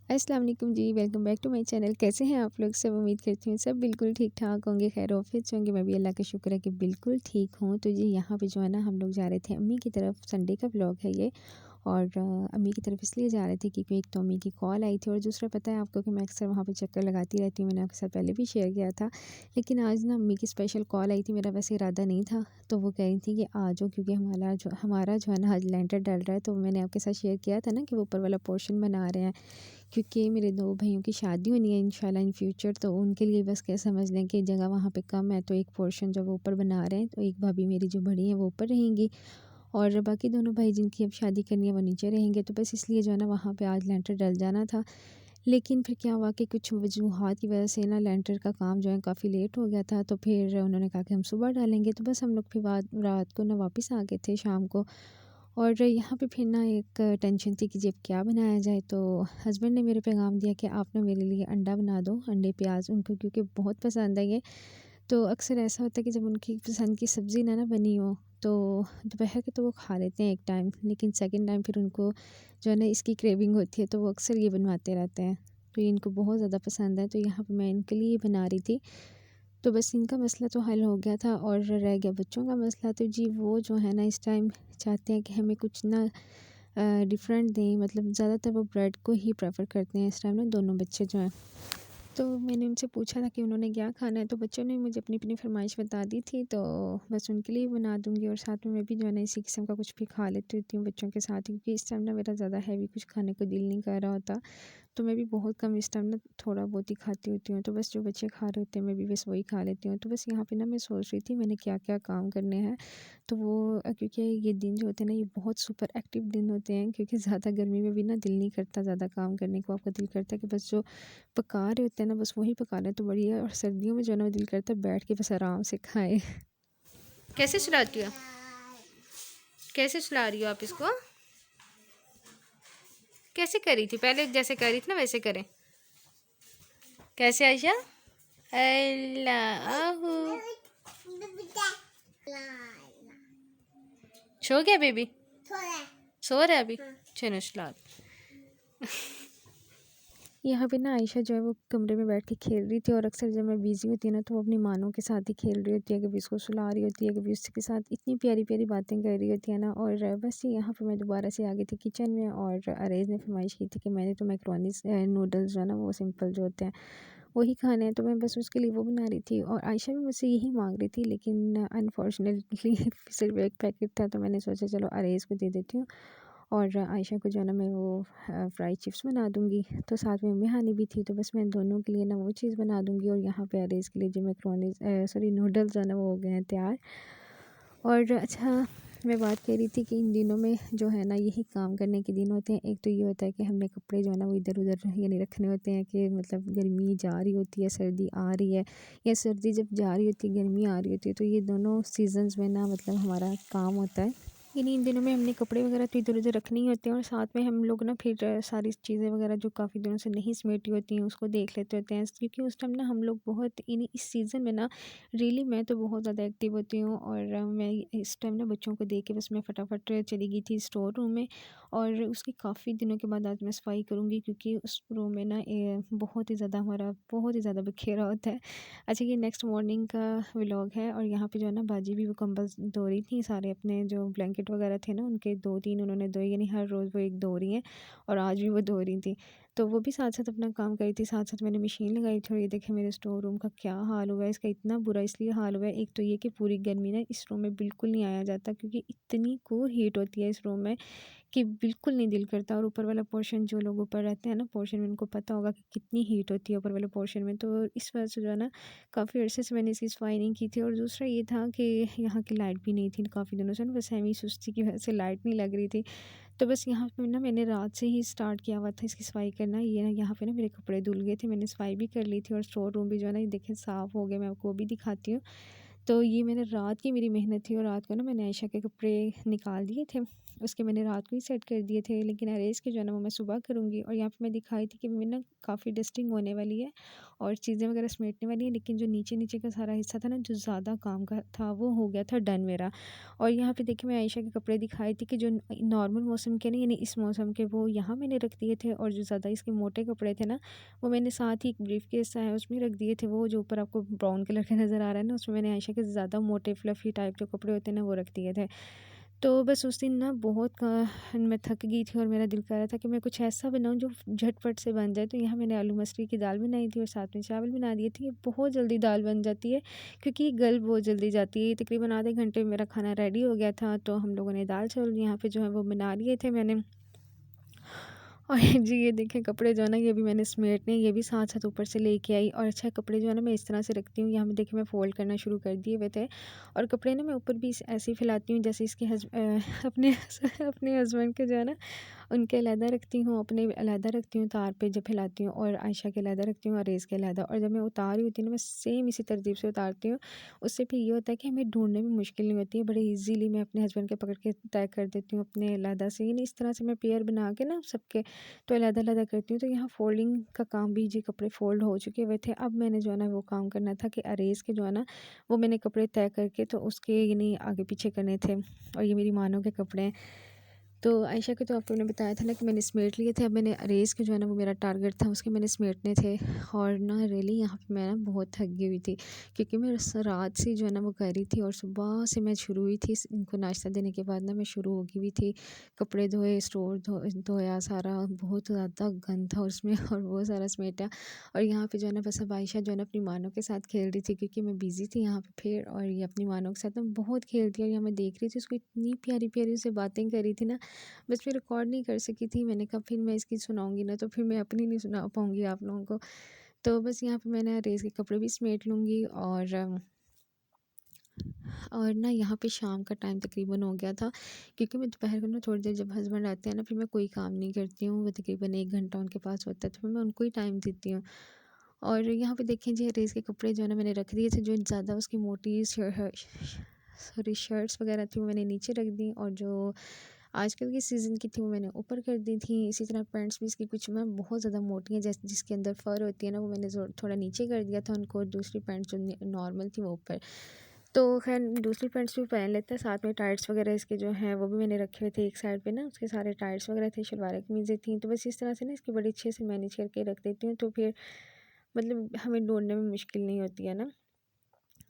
अस्सलाम वालेकुम जी, welcome back to my channel. कैसे हैं आप लोग सब? उम्मीद करती हूँ सब बिल्कुल ठीक-ठाक होंगे, खैर-आफ़ियत से होंगे। मैं भी अल्लाह का शुक्र है कि बिल्कुल ठीक हूँ। तो जी यहाँ पे जो है ना हम लोग जा रहे थे अम्मी की तरफ, संडे का व्लॉग है ये। और अम्मी की तरफ इसलिए जा रहे थे क्योंकि एक तो अम्मी की कॉल आई थी और दूसरा पता है आपको कि मैं अक्सर वहाँ पे चक्कर लगाती रहती हूँ। मैंने आपके साथ पहले भी शेयर किया था। लेकिन आज ना अम्मी की स्पेशल कॉल आई थी, मेरा वैसे इरादा नहीं था। तो वो कह रही थी कि आ जाओ क्योंकि हमारा जो है ना आज लेंटर डल रहा है। तो मैंने आपके साथ शेयर किया था ना कि वो ऊपर वाला पोर्शन बना रहे हैं। क्योंकि मेरे 2 भाइयों की शादी होनी है इंशाल्लाह इन फ्यूचर, तो उनके लिए बस क्या समझ लें कि जगह वहाँ पे कम है, तो एक पोर्शन जो वो ऊपर बना रहे हैं, तो एक भाभी मेरी जो बड़ी हैं वो ऊपर रहेंगी और बाकी दोनों भाई जिनकी अब शादी करनी है वो नीचे रहेंगे। तो बस इसलिए जो है ना वहाँ पे आज लेंटर डल जाना था। लेकिन फिर क्या हुआ कि कुछ वजूहात की वजह से ना लेंटर का काम जो है काफ़ी लेट हो गया था, तो फिर उन्होंने कहा कि हम सुबह डालेंगे। तो बस हम लोग फिर बाद रात को ना वापस आ गए थे शाम को। और यहाँ पे फिर ना एक टेंशन थी कि जब क्या बनाया जाए, तो हस्बैंड ने मेरे पैगाम दिया कि आप ना मेरे लिए अंडा बना दो, अंडे प्याज उनको क्योंकि बहुत पसंद है ये। तो अक्सर ऐसा होता है कि जब उनकी पसंद की सब्ज़ी ना ना बनी हो, तो दोपहर के तो वो खा लेते हैं एक टाइम, लेकिन सेकंड टाइम फिर उनको जो है ना इसकी क्रेविंग होती है, तो वो अक्सर ये बनवाते रहते हैं। तो ये इनको बहुत ज़्यादा पसंद है, तो यहाँ पे मैं इनके लिए बना रही थी। तो बस इनका मसला तो हल हो गया था और रह गया बच्चों का मसला। तो जी वो जो है ना इस टाइम चाहते हैं कि हमें कुछ ना डिफरेंट दें, मतलब ज़्यादातर वो ब्रेड को ही प्रेफ़र करते हैं इस टाइम ना दोनों बच्चे जो हैं। तो मैंने उनसे पूछा था कि उन्होंने क्या खाना है, तो बच्चों ने मुझे अपनी-अपनी फ़रमाइश बता दी थी, तो बस उनके लिए बना दूँगी और साथ में मैं भी जो है ना इसी किस्म का कुछ भी खा लेती होती हूँ बच्चों के साथ, क्योंकि इस टाइम ना मेरा ज़्यादा हैवी कुछ खाने को दिल नहीं कर रहा होता। तो मैं भी बहुत कम इस टाइम ना थोड़ा बहुत ही खाती होती हूँ, तो बस जो बच्चे खा रहे होते हैं मैं भी बस वही खा लेती हूँ। तो बस यहाँ पे ना मैं सोच रही थी मैंने क्या-क्या काम करने हैं। तो वो क्योंकि ये दिन जो होते हैं ना ये बहुत सुपर एक्टिव दिन होते हैं, क्योंकि ज़्यादा गर्मी में भी ना दिल नहीं करता ज़्यादा काम करने को। आपका दिल करता है कि बस जो पका रहे होते हैं ना बस वही पका लें तो बढ़िया, और सर्दियों में जो है ना दिल करता है बैठ के बस आराम से खाएँ। कैसे सुलाती हो? कैसे सुला रही हो आप इसको? कैसे करी थी? पहले जैसे करी थी ना वैसे करें। कैसे आयशा? अल्लाहू। सो गया बेबी? सो रहा है अभी? चलो सुला दो। यहाँ पे ना आयशा जो है वो कमरे में बैठ के खेल रही थी, और अक्सर जब मैं बिज़ी होती है ना तो वो अपनी मानों के साथ ही खेल रही होती है, कभी उसको सुला रही होती है, कभी उसके साथ इतनी प्यारी-प्यारी बातें कर रही होती है ना। और बस यहाँ पे मैं दोबारा से आ गई थी किचन में, और अरेज़ ने फरमाइश की थी कि मैंने तो मैकरोनीज़ नूडल्स जो है ना वो सिंपल जो होते हैं वही खाने हैं, तो मैं बस उसके लिए वो बना रही थी, और आयशा भी मुझसे यही माँग रही थी, लेकिन अनफॉर्चुनेटली सिर्फ एक पैकेट था, तो मैंने सोचा चलो अरेज़ को दे देती हूँ और आयशा को जो है ना मैं वो फ्राई चिप्स बना दूँगी। तो साथ में हानी भी थी, तो बस मैं दोनों के लिए ना वो चीज़ बना दूँगी, और यहाँ पे अरेज़ के लिए जो मैकरोनीज़ सॉरी नूडल्स जो है ना वो हो गए हैं तैयार। और अच्छा, मैं बात कह रही थी कि इन दिनों में जो है ना यही काम करने के दिन होते हैं। एक तो ये होता है कि हमने कपड़े जो है ना वो इधर-उधर यानी रखने होते हैं, कि मतलब गर्मी जा रही होती है, सर्दी आ रही है, या सर्दी जब जा रही होती है, गर्मी आ रही होती है, तो ये दोनों सीज़न्स में ना मतलब हमारा काम होता है। इन्हीं इन दिनों में हमने कपड़े वगैरह तो इधर-उधर रखने ही होते हैं, और साथ में हम लोग ना फिर सारी चीज़ें वगैरह जो काफ़ी दिनों से नहीं समेटी होती हैं उसको देख लेते होते हैं, क्योंकि उस टाइम ना हम लोग बहुत इस सीज़न में ना रियली मैं तो बहुत ज़्यादा एक्टिव होती हूँ। और मैं इस टाइम ना बच्चों को देख के बस मैं फटाफट चली गई थी स्टोर रूम में, और उसके काफ़ी दिनों के बाद आज मैं सफाई करूँगी, क्योंकि उस रूम में ना बहुत ही ज़्यादा हमारा बहुत ही ज़्यादा बिखेरा होता है। अच्छा, ये नेक्स्ट मॉर्निंग का व्लॉग है, और यहाँ पे जो है ना बाजी भी वो कंबल धो रही थी, सारे अपने जो ब्लैंकेट वगैरह थे ना उनके 2-3 उन्होंने धोए, यानी हर रोज़ वो एक धो रही हैं, और आज भी वो धो रही थी। तो वो भी साथ-साथ अपना काम कर रही थी, साथ-साथ मैंने मशीन लगाई थी, और ये देखें मेरे स्टोर रूम का क्या हाल हुआ है। इसका इतना बुरा इसलिए हाल हुआ है, एक तो ये कि पूरी गर्मी ना इस रूम में बिल्कुल नहीं आया जाता, क्योंकि इतनी को हीट होती है इस रूम में कि बिल्कुल नहीं दिल करता। और ऊपर वाला पोर्शन जो लोग ऊपर रहते हैं ना पोर्शन में, उनको पता होगा कि कितनी हीट होती है ऊपर वाले पोर्शन में। तो इस वजह से जो है ना काफ़ी अरसे से मैंने इसकी सफाई नहीं की थी, और दूसरा ये था कि यहाँ की लाइट भी नहीं थी काफ़ी दिनों से ना, बस एवं ही सुस्ती की वजह से लाइट नहीं लग रही थी। तो बस यहाँ पे ना मैंने रात से ही स्टार्ट किया हुआ था इसकी सफाई करना। ये ना यहाँ पे ना मेरे कपड़े धुल गए थे, मैंने सफाई भी कर ली थी, और स्टोर रूम भी जो है ना ये देखें साफ़ हो गया, मैं आपको वो भी दिखाती हूँ। तो ये मैंने रात की मेरी मेहनत थी, और रात को ना मैंने आयशा के कपड़े निकाल दिए थे, उसके मैंने रात को ही सेट कर दिए थे, लेकिन अरेज़ के जो है ना वो मैं सुबह करूँगी। और यहाँ पे मैं दिखाई थी कि मैं ना काफ़ी डस्टिंग होने वाली है और चीज़ें वगैरह समेटने वाली है, लेकिन जो नीचे-नीचे का सारा हिस्सा था ना, जो ज़्यादा काम का था, वो हो गया था डन मेरा। और यहाँ पे देखिए मैं आयशा के कपड़े दिखाए थे कि जो नॉर्मल मौसम के नहीं, यानी इस मौसम के, वो यहाँ मैंने रख दिए थे। और जो ज़्यादा इसके मोटे कपड़े थे ना, वो मैंने साथ ही एक ब्रीफ़केस सा है उसमें रख दिए थे। वो जो ऊपर आपको ब्राउन कलर का नज़र आ रहा है ना, उसमें मैंने आयशा के ज़्यादा मोटे फ्लफ़ी टाइप जो कपड़े होते हैं ना, वो रख दिए थे। तो बस उस दिन ना बहुत मैं थक गई थी और मेरा दिल कर रहा था कि मैं कुछ ऐसा बनाऊँ जो झटपट से बन जाए। तो यहाँ मैंने आलू मसरी की दाल बनाई थी और साथ में चावल बना दिए थे। ये बहुत जल्दी दाल बन जाती है क्योंकि ये गल बहुत जल्दी जाती है। तकरीबन आधे घंटे में मेरा खाना रेडी हो गया था। तो हम लोगों ने दाल चावल यहाँ पे जो है वो बना लिए थे मैंने। और जी ये देखें कपड़े जो है ना, ये भी मैंने समेटने, ये भी साथ-साथ ऊपर से लेके आई। और अच्छा कपड़े जो है ना मैं इस तरह से रखती हूँ, यहाँ पे देखिए मैं फ़ोल्ड करना शुरू कर दिए हुए थे। और कपड़े ना मैं ऊपर भी ऐसे ही फैलाती हूँ जैसे इसके अपने अपने हस्बैंड के जो है ना, उनके अलहदा रखती हूँ, अपने अलहदा रखती हूँ तार पे जब फैलाती हूँ, और आयशा के अलहदा रखती हूँ, और रेज़ के अलहदा। और जब मैं उतार रही होती हूँ ना, मैं सेम इसी तरतीब से उतारती हूँ। उससे फिर ये होता है कि हमें ढूँढने में मुश्किल नहीं होती है, बड़े ईज़िली मैं अपने हस्बैंड के पकड़ के तय कर देती हूँ अपने अलहदा से। यानी इस तरह से मैं पेयर बना के ना सबके, तो अलग-अलग करती हूँ। तो यहाँ फ़ोल्डिंग का काम भी, जी कपड़े फ़ोल्ड हो चुके हुए थे। अब मैंने जो है ना वो काम करना था कि अरेज़ के जो है ना, वो मैंने कपड़े तय करके तो उसके यानी आगे-पीछे करने थे। और ये मेरी मानों के कपड़े हैं। तो आयशा के तो आपको मैंने बताया था ना कि मैंने समेट लिए थे। अब मैंने अरेज़ के जो है ना, वो मेरा टारगेट था, उसके मैंने समेटने थे। और ना रियली यहाँ पे मैं ना बहुत थक गई हुई थी क्योंकि मैं रात से जो है ना वो कर रही थी, और सुबह से मैं शुरू हुई थी। इनको नाश्ता देने के बाद ना मैं शुरू हो गई हुई थी। कपड़े धोए, स्टोर धोया सारा, बहुत ज़्यादा गंद था उसमें और वो सारा समेटा। और यहाँ पे जो है ना बस अब आयशा जो है ना अपनी मानों के साथ खेल रही थी क्योंकि मैं बिज़ी थी यहाँ पे फिर। और ये अपनी मानों के साथ ना बहुत खेलती है, और यहाँ मैं देख रही थी उसको, इतनी प्यारी-प्यारी उससे बातें कर रही थी ना, बस मैं रिकॉर्ड नहीं कर सकी थी। मैंने कहा फिर मैं इसकी सुनाऊँगी ना, तो फिर मैं अपनी नहीं सुना पाऊँगी आप लोगों को। तो बस यहाँ पे मैंने रेज़ के कपड़े भी समेट लूँगी। और ना यहाँ पे शाम का टाइम तकरीबन हो गया था क्योंकि मैं दोपहर को ना थोड़ी देर, जब हस्बैंड आते हैं ना, फिर मैं कोई काम नहीं करती हूँ। वो तकरीबन 1 घंटा उनके पास होता है, तो फिर मैं उनको ही टाइम देती हूँ। और यहाँ पे देखें जी, रेज़ के कपड़े जो है ना मैंने रख दिए थे। जो ज़्यादा उसकी मोटी शर्ट्स वगैरह थी वो मैंने नीचे रख दी, और जो आजकल की सीज़न की थी वो मैंने ऊपर कर दी थी। इसी तरह पैंट्स भी इसकी कुछ मैं बहुत ज़्यादा मोटी हैं, जैसे जिसके अंदर फ़र होती है ना, वो मैंने थोड़ा नीचे कर दिया था उनको, और दूसरी पैंट जो नॉर्मल थी वो ऊपर। तो ख़ैर दूसरी पैंट्स भी पहन लेते हैं, साथ में टाइट्स वगैरह इसके जो हैं वो भी मैंने रखे हुए थे एक साइड पे ना, उसके सारे टाइट्स वगैरह थे, शलवार कमीज़ें थी। तो बस इस तरह से ना इसकी बड़ी अच्छे से मैनेज करके रख देती हूँ, तो फिर मतलब हमें ढूँढने में मुश्किल नहीं होती है ना।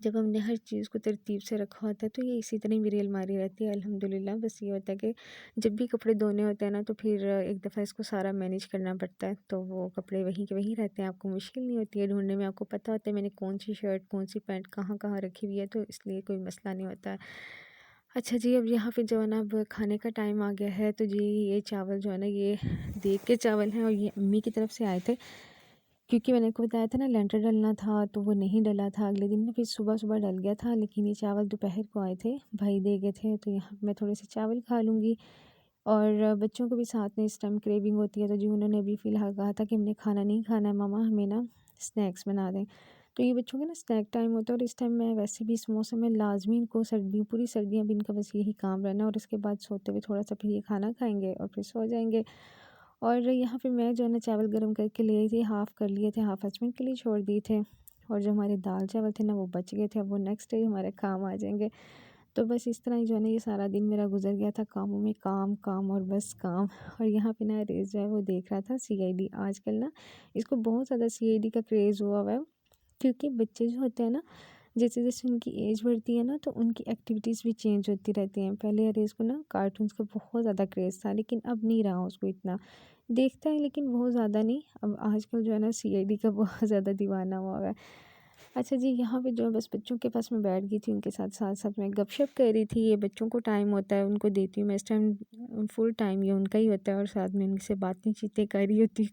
जब हमने हर चीज़ को तरतीब से रखा होता है, तो ये इसी तरह ही मेरी अलमारी रहती है अल्हम्दुलिल्लाह। बस ये होता है कि जब भी कपड़े धोने होते हैं ना, तो फिर एक दफ़ा इसको सारा मैनेज करना पड़ता है, तो वो कपड़े वहीं के वहीं रहते हैं, आपको मुश्किल नहीं होती है ढूँढने में। आपको पता होता है मैंने कौन-सी शर्ट, कौन-सी पैंट कहाँ-कहाँ रखी हुई है, तो इसलिए कोई मसला नहीं होता है। अच्छा जी, अब यहाँ पे जो है ना, अब खाने का टाइम आ गया है। तो जी ये चावल जो है ना, ये देग के चावल हैं, और ये अम्मी की तरफ से आए थे क्योंकि मैंने आपको बताया था ना लेंटर डलना था, तो वो नहीं डला था अगले दिन ना, फिर सुबह-सुबह डल गया था। लेकिन ये चावल दोपहर को आए थे, भाई दे गए थे, तो यहाँ मैं थोड़े से चावल खा लूँगी। और बच्चों को भी साथ में इस टाइम क्रेविंग होती है, तो जी उन्होंने अभी फ़िलहाल कहा था कि हमने खाना नहीं खाना है मम्मा, हमें ना स्नैक्स बना दें। तो ये बच्चों के ना स्नैक टाइम होता है, और इस टाइम मैं वैसे भी इस मौसम में लाज़मी इनको, सर्दियों पूरी सर्दियाँ भी इनका बस यही काम रहना है, और उसके बाद सोते हुए थोड़ा-सा फिर ये खाना खाएँगे और फिर सो जाएँगे। और यहाँ पे मैं जो है ना चावल गरम करके ले आई थी, हाफ़ कर लिए थे, हाफ़ हस्बैंड के लिए छोड़ दिए थे। और जो हमारे दाल चावल थे ना, वो बच गए थे, अब वो नेक्स्ट डे हमारे काम आ जाएँगे। तो बस इस तरह ही जो है ना, ये सारा दिन मेरा गुज़र गया था कामों में, काम, काम और बस काम। और यहाँ पे ना रेज़ जो है वो देख रहा था सीआईडी। आजकल ना इसको बहुत ज़्यादा सीआईडी का क्रेज़ हुआ हुआ है, क्योंकि बच्चे जो होते हैं ना, जैसे-जैसे उनकी एज बढ़ती है ना, तो उनकी एक्टिविटीज़ भी चेंज होती रहती हैं। पहले अरेज़ को ना कार्टून्स का बहुत ज़्यादा क्रेज़ था, लेकिन अब नहीं रहा उसको इतना। देखता है लेकिन बहुत ज़्यादा नहीं। अब आजकल जो है ना सीआईडी का बहुत ज़्यादा दीवाना हुआ हुआ है। अच्छा जी, यहाँ पे जो है बस बच्चों के पास मैं बैठ गई थी, उनके साथ साथ-साथ मैं गपशप कर रही थी। ये बच्चों को टाइम होता है, उनको देती हूँ मैं इस टाइम, फुल टाइम ये उनका ही होता है, और साथ में उनसे बातें-चीतें कर रही होती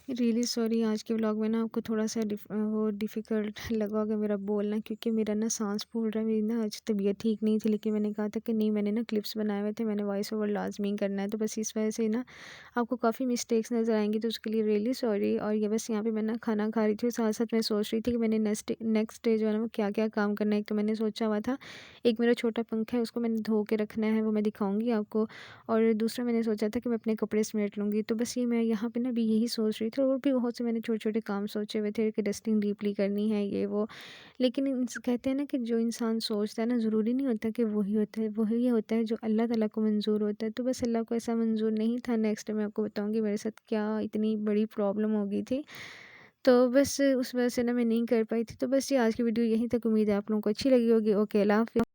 रियली सॉरी, आज के व्लॉग में ना आपको थोड़ा-सा वो डिफ़िकल्ट लगा होगा मेरा बोलना, क्योंकि मेरा ना साँस फूल रहा है। मेरी ना आज तबीयत ठीक नहीं थी, लेकिन मैंने कहा था कि नहीं, मैंने ना क्लिप्स बनाए हुए थे, मैंने वॉइस ओवर लाज़मी करना है। तो बस इस वजह से ना आपको काफ़ी मिस्टेक्स नज़र आएँगी, तो उसके लिए रियली सॉरी। और ये बस यहाँ पे मैं ना खाना खा रही थी, साथ-साथ मैं सोच रही थी कि मैंने नेक्स्ट डे जो है ना वो क्या-क्या काम करना है। एक तो मैंने सोचा हुआ था, एक मेरा छोटा पंखा है उसको मैंने धो के रखना है, वो मैं दिखाऊँगी आपको। और दूसरा मैंने सोचा था कि मैं अपने कपड़े समेट लूँगी। तो बस ये मैं यहाँ पे ना अभी यही सोच रही थी, और भी बहुत से मैंने छोटे-छोटे काम सोचे हुए थे कि डस्टिंग डीपली करनी है, ये वो। लेकिन कहते हैं ना कि जो इंसान सोचता है ना, ज़रूरी नहीं होता कि वही होता है, वही ये होता है जो अल्लाह ताला को मंज़ूर होता है। तो बस अल्लाह को ऐसा मंज़ूर नहीं था। नेक्स्ट मैं आपको बताऊँगी मेरे साथ क्या इतनी बड़ी प्रॉब्लम हो गई थी। तो बस उस वजह से ना मैं नहीं कर पाई थी। तो बस ये आज की वीडियो यहीं तक, उम्मीद है आप लोगों को अच्छी लगी होगी। ओके, अल्लाह हाफ़िज़।